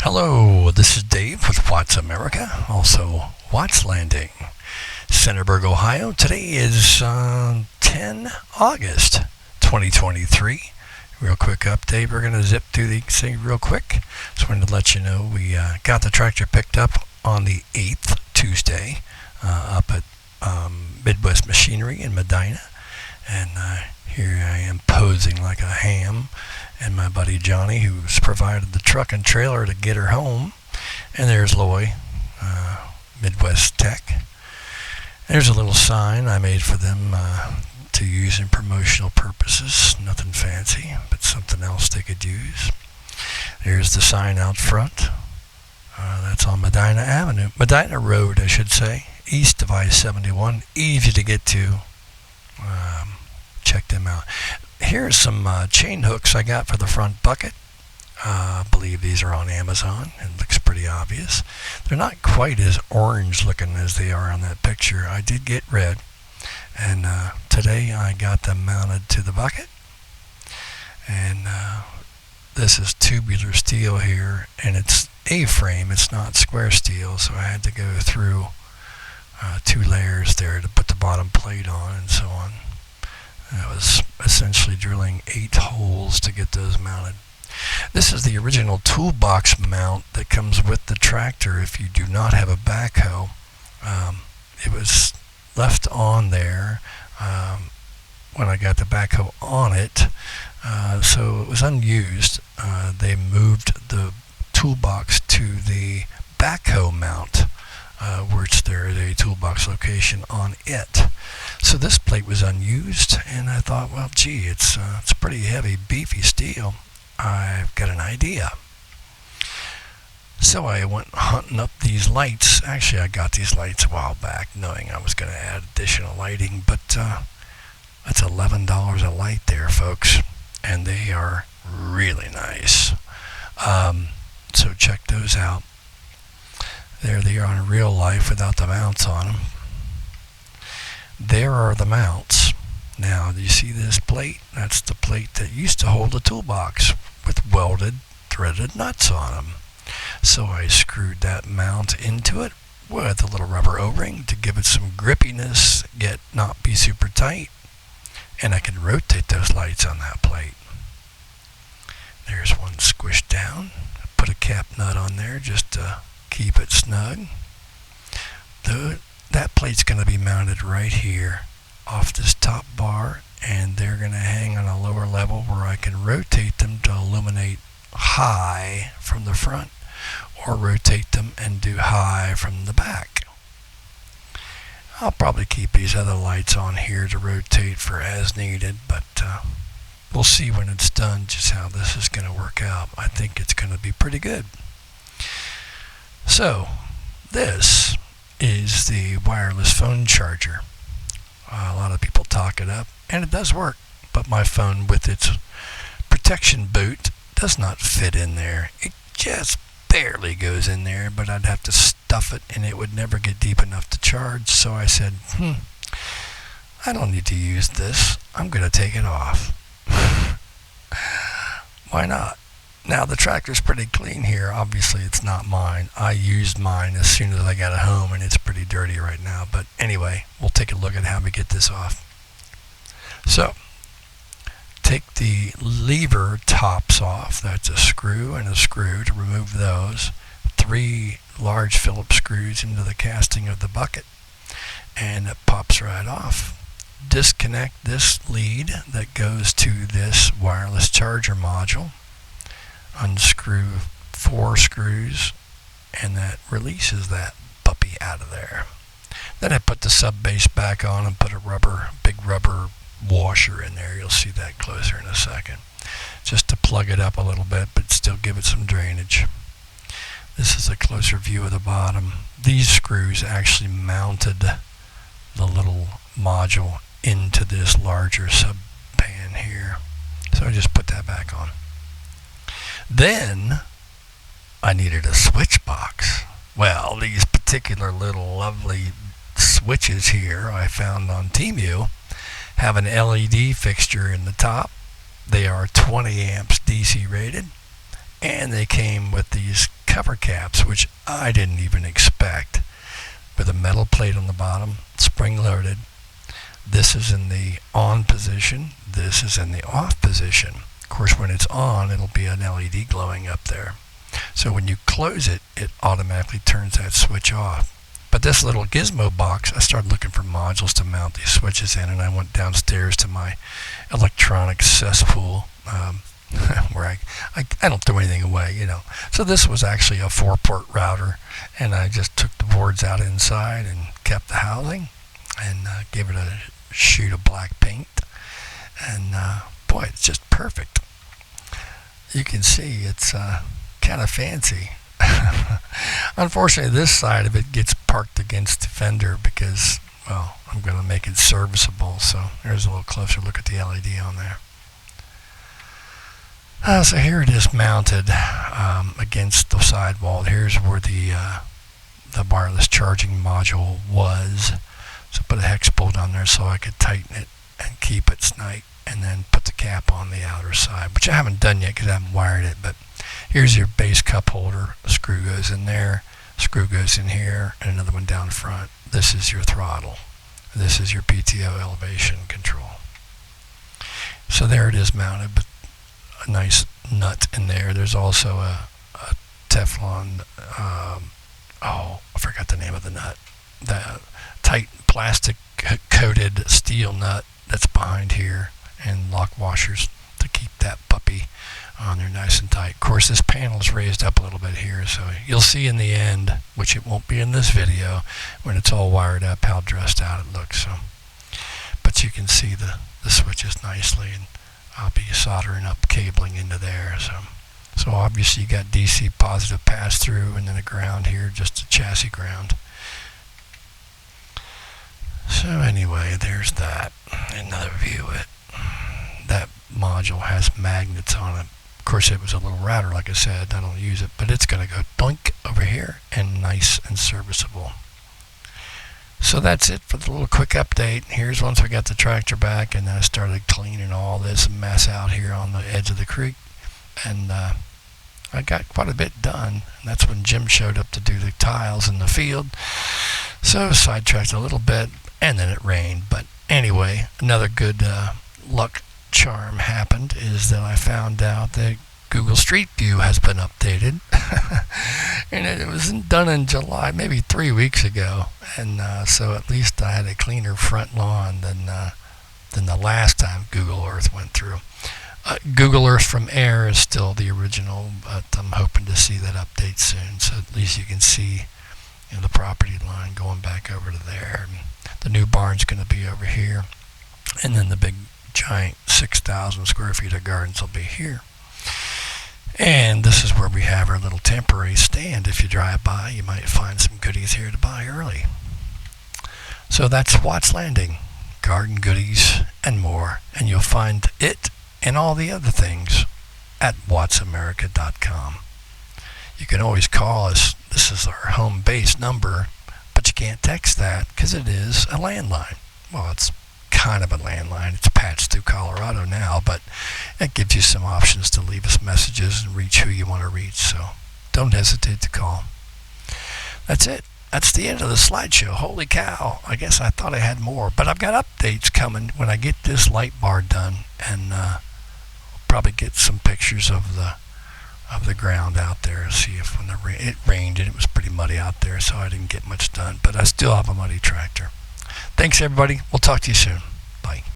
Hello, this is Dave with Watts America, also Watts Landing, Centerburg, Ohio. Today is 10 August 2023. Real quick update. We're going to zip through the thing real quick. Just wanted to let you know we got the tractor picked up on the 8th, Tuesday, up at Midwest Machinery in Medina. And here I am posing like a ham. And my buddy Johnny, who's provided the truck and trailer to get her home. And there's Loy, Midwest Tech. There's a little sign I made for them to use in promotional purposes. Nothing fancy, but something else they could use. There's the sign out front. That's on Medina Road, I should say, east of I-71. Easy to get to. Check them out. Here's some chain hooks I got for the front bucket. I believe these are on Amazon. It looks pretty obvious. They're not quite as orange looking as they are on that picture. I did get red. And today I got them mounted to the bucket. And this is tubular steel here. And it's A-frame. It's not square steel. So I had to go through 2 layers there to put the bottom plate on and so on. I was essentially drilling 8 holes to get those mounted. This is the original toolbox mount that comes with the tractor if you do not have a backhoe. It was left on there when I got the backhoe on it, so it was unused. They moved the toolbox to the backhoe mount, which there is a toolbox location on it. So this plate was unused, and I thought, well, gee, it's pretty heavy, beefy steel. I've got an idea. So I went hunting up these lights. Actually, I got these lights a while back, knowing I was going to add additional lighting, but that's $11 a light there, folks, and they are really nice. So check those out. There they are in real life without the mounts on them. There are the mounts. Now, do you see this plate? That's the plate that used to hold the toolbox with welded, threaded nuts on them. So I screwed that mount into it with a little rubber O-ring to give it some grippiness, yet not be super tight. And I can rotate those lights on that plate. There's one squished down. Put a cap nut on there just to keep it snug. That plate's going to be mounted right here off this top bar, and they're going to hang on a lower level where I can rotate them to illuminate high from the front, or rotate them and do high from the back. I'll probably keep these other lights on here to rotate for as needed, but we'll see when it's done just how this is going to work out. I think it's going to be pretty good. So, this is the wireless phone charger. A lot of people talk it up, and it does work, but my phone with its protection boot does not fit in there. It just barely goes in there, but I'd have to stuff it, and it would never get deep enough to charge. So I said, I don't need to use this. I'm going to take it off. Why not? Now, the tractor's pretty clean here. Obviously, it's not mine. I used mine as soon as I got it home, and it's pretty dirty right now. But anyway, we'll take a look at how we get this off. So, take the lever tops off. That's a screw and a screw to remove those. 3 large Phillips screws into the casting of the bucket, and it pops right off. Disconnect this lead that goes to this wireless charger module. Unscrew 4 screws, and that releases that puppy out of there. Then I put the sub base back on and put a big rubber washer in there. You'll see that closer in a second. Just to plug it up a little bit, but still give it some drainage. This is a closer view of the bottom. These screws actually mounted the little module into this larger sub pan here. So I just put that back on. Then I needed a switch box. Well, these particular little lovely switches here I found on Temu have an LED fixture in the top. They are 20 amps DC rated, and they came with these cover caps, which I didn't even expect, with a metal plate on the bottom, spring loaded. This is in the on position. This is in the off position. Of course, when it's on, it'll be an LED glowing up there. So when you close it, it automatically turns that switch off. But this little gizmo box, I started looking for modules to mount these switches in, and I went downstairs to my electronic cesspool, where I don't throw anything away, you know. So this was actually a 4-port router, and I just took the boards out inside and kept the housing, and gave it a shoot of black paint, and boy, it's just perfect. You can see it's kind of fancy. Unfortunately, this side of it gets parked against the fender because, well, I'm going to make it serviceable. So there's a little closer look at the LED on there. So here it is mounted against the sidewall. Here's where the wireless charging module was. So I put a hex bolt on there so I could tighten it and keep it snug, and then put the cap on the outer side, which I haven't done yet because I haven't wired it. But here's your base cup holder. A screw goes in there, screw goes in here, and another one down front. This is your throttle. This is your PTO elevation control. So there it is mounted, but a nice nut in there. There's also a Teflon, I forgot the name of the nut. The tight plastic coated steel nut that's behind here, and lock washers to keep that puppy on there nice and tight. Of course, this panel is raised up a little bit here, so you'll see in the end, which it won't be in this video, when it's all wired up, how dressed out it looks. So, but you can see the switches nicely, and I'll be soldering up cabling into there. So obviously you got DC positive pass through, and then a ground here, just a chassis ground. So anyway, there's that. Another view of it. That module has magnets on it. Of course, it was a little router, like I said. I don't use it, but it's going to go doink over here, and nice and serviceable. So that's it for the little quick update. Here's once we got the tractor back, and then I started cleaning all this mess out here on the edge of the creek, and I got quite a bit done. And that's when Jim showed up to do the tiles in the field. So sidetracked a little bit, and then it rained. But anyway, another good luck charm happened is that I found out that Google Street View has been updated. And it was done in July, maybe 3 weeks ago. And so at least I had a cleaner front lawn than the last time Google Earth went through. Google Earth from Air is still the original, but I'm hoping to see that update soon. So at least you can see, you know, the property line going back over to there. And the new barn's going to be over here. And then the big giant 6,000 square feet of gardens will be here. And this is where we have our little temporary stand. If you drive by, you might find some goodies here to buy early. So that's Watts Landing, garden goodies and more. And you'll find it and all the other things at WattsAmerica.com. You can always call us. This is our home base number, but you can't text that because it is a landline. Well, it's kind of a landline. It's patched through Colorado now, but it gives you some options to leave us messages and reach who you want to reach. So don't hesitate to call. That's it. That's the end of the slideshow. Holy cow. I guess I thought I had more, but I've got updates coming when I get this light bar done, and probably get some pictures of the ground out there. See if when it rained and it was pretty muddy out there, so I didn't get much done, but I still have a muddy tractor. Thanks everybody. We'll talk to you soon.